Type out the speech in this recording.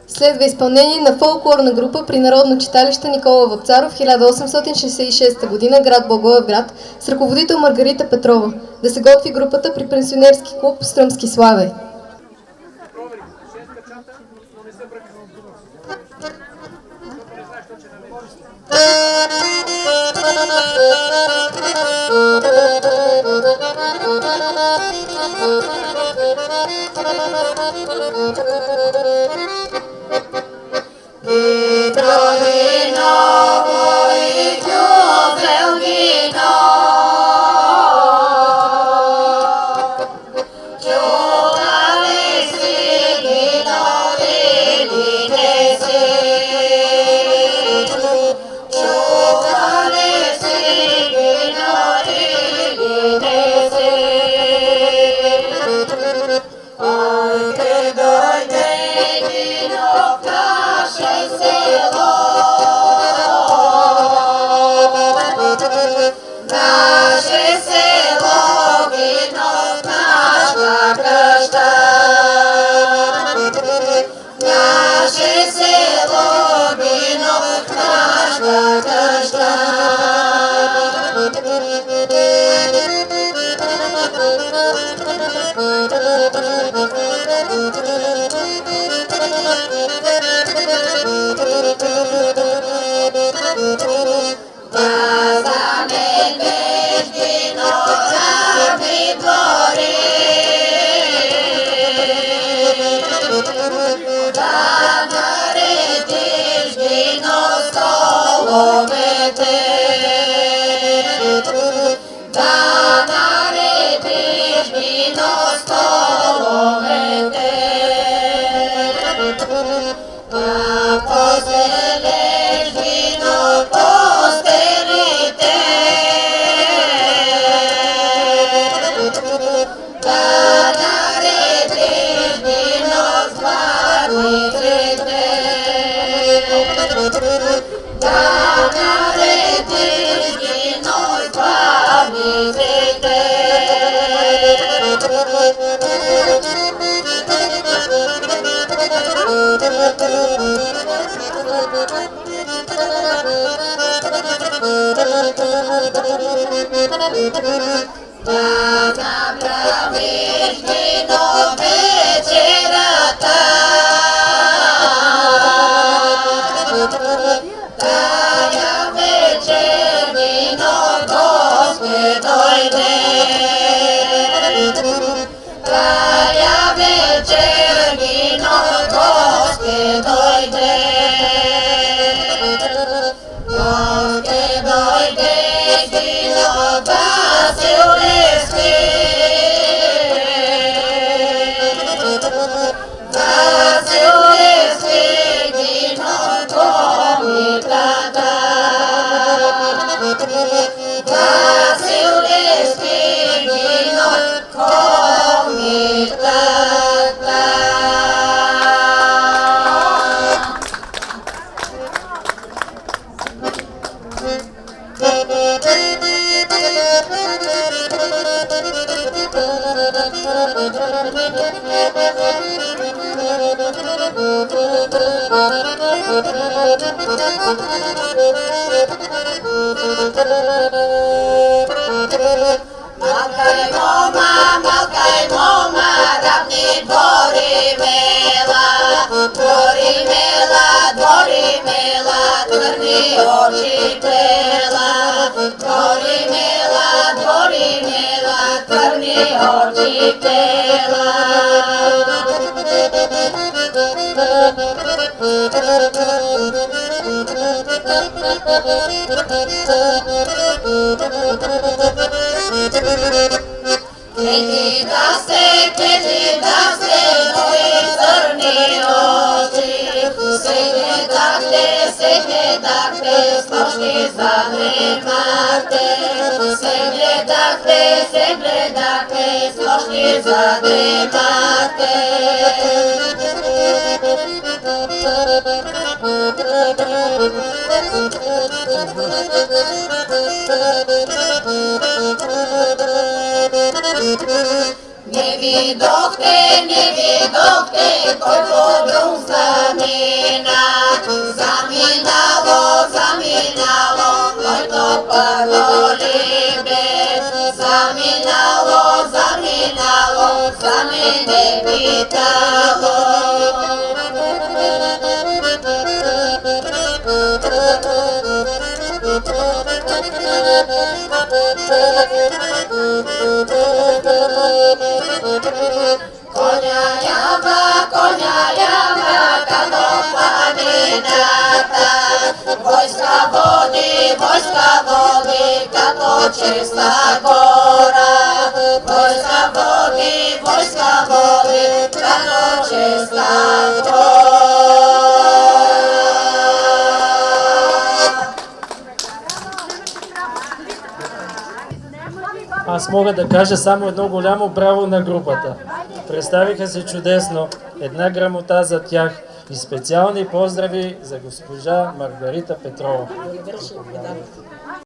Следва изпълнение на фолклорна група при Народно читалище Никола Вапцаров, 1866 година, град Благоевград, с ръководител Маргарита Петрова. Да се готви групата при пенсионерски клуб Стръмски Славей. Не видохте, кой по Брунска камене питаго. Коња јава, као планината, војска води, како честа гора. Војска води, како честа Аз мога да кажа само едно голямо браво на групата. Представиха се чудесно, една грамота за тях и специални поздрави за госпожа Маргарита Петрова.